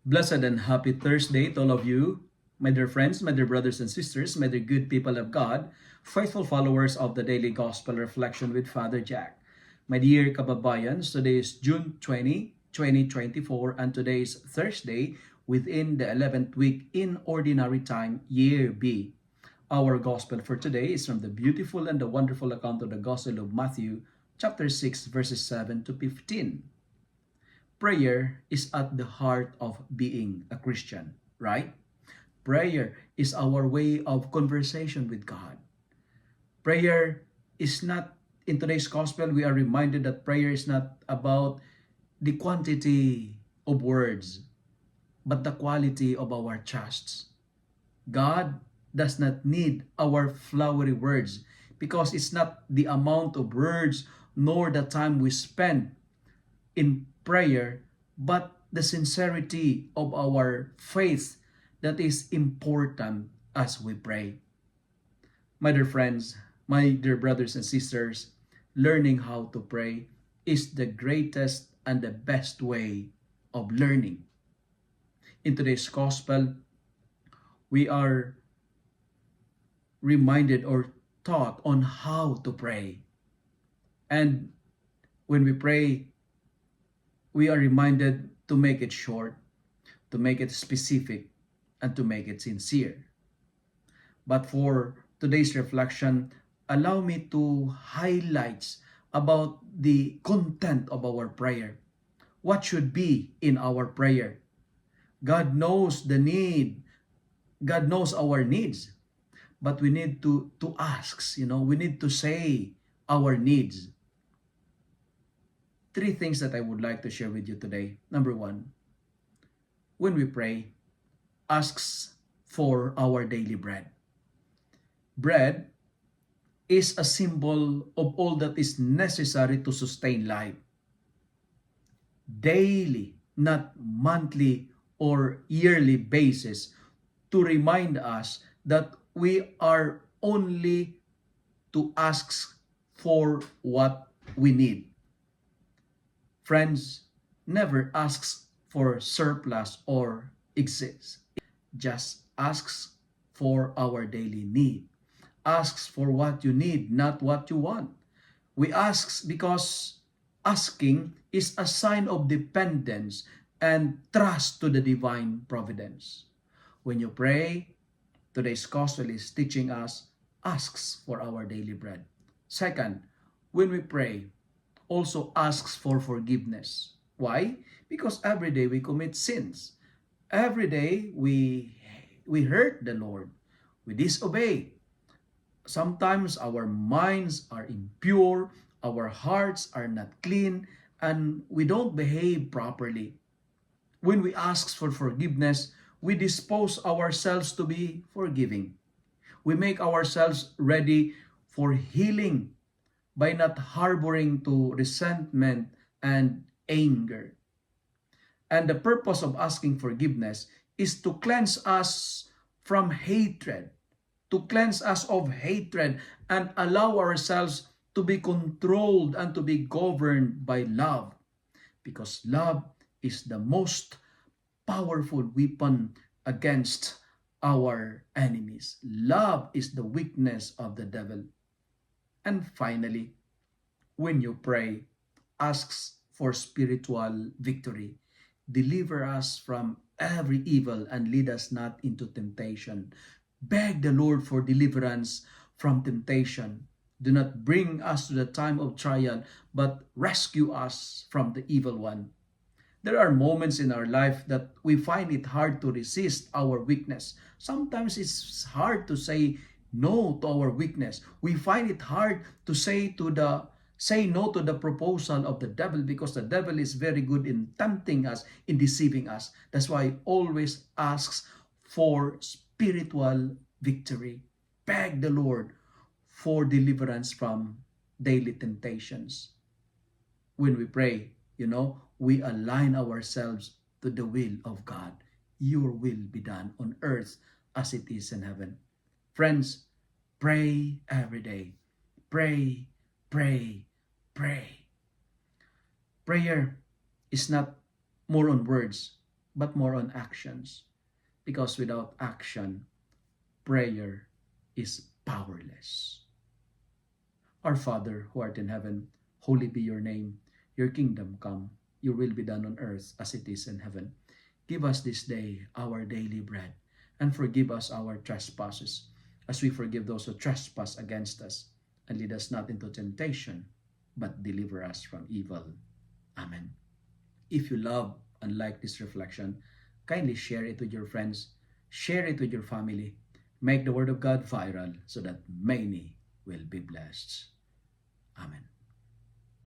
Blessed and happy Thursday to all of you, my dear friends, my dear brothers and sisters, my dear good people of God, faithful followers of the Daily Gospel Reflection with Father Jack. My dear kababayans, today is June 20, 2024, and today is Thursday within the 11th week in Ordinary Time, Year B. Our Gospel for today is from the beautiful and the wonderful account of the Gospel of Matthew, chapter 6, verses 7 to 15. Prayer is at the heart of being a Christian, right? Prayer is our way of conversation with God. Prayer is not, in today's gospel, we are reminded that prayer is not about the quantity of words, but the quality of our trusts. God does not need our flowery words because it's not the amount of words nor the time we spend in prayer, but the sincerity of our faith that is important as we pray. My dear friends, my dear brothers and sisters, learning how to pray is the greatest and the best way of learning. In today's gospel, we are reminded or taught on how to pray. And when we pray, we are reminded to make it short, to make it specific, and to make it sincere. But for today's reflection, allow me to highlight about the content of our prayer. What should be in our prayer? God knows the need. God knows our needs. But we need to ask, we need to say our needs. Three things that I would like to share with you today. Number one, when we pray, asks for our daily bread. Bread is a symbol of all that is necessary to sustain life. Daily, not monthly or yearly basis, to remind us that we are only to ask for what we need. Friends, never asks for surplus or excess. Just asks for our daily need. Asks for what you need, not what you want. We ask because asking is a sign of dependence and trust to the divine providence. When you pray, today's gospel is teaching us, asks for our daily bread. Second, when we pray, also asks for forgiveness. Why? Because every day we commit sins. Every day we hurt the Lord. We disobey. Sometimes our minds are impure, our hearts are not clean, and we don't behave properly. When we ask for forgiveness, we dispose ourselves to be forgiving. We make ourselves ready for healing by not harboring to resentment and anger. And the purpose of asking forgiveness is to cleanse us from hatred, to cleanse us of hatred and allow ourselves to be controlled and to be governed by love. Because love is the most powerful weapon against our enemies. Love is the weakness of the devil. And finally, when you pray, asks for spiritual victory. Deliver us from every evil and lead us not into temptation. Beg the Lord for deliverance from temptation. Do not bring us to the time of trial, but rescue us from the evil one. There are moments in our life that we find it hard to resist our weakness. Sometimes it's hard to say no to our weakness. We find it hard to say no to the proposal of the devil because the devil is very good in tempting us, in deceiving us. That's why he always asks for spiritual victory. Beg the Lord for deliverance from daily temptations. When we pray, we align ourselves to the will of God. Your will be done on earth as it is in heaven. Friends, pray every day. Pray, pray, pray. Prayer is not more on words, but more on actions. Because without action, prayer is powerless. Our Father who art in heaven, holy be your name. Your kingdom come, your will be done on earth as it is in heaven. Give us this day our daily bread, and forgive us our trespasses, as we forgive those who trespass against us. And lead us not into temptation, but deliver us from evil. Amen. If you love and like this reflection, kindly share it with your friends, share it with your family, make the Word of God viral so that many will be blessed. Amen.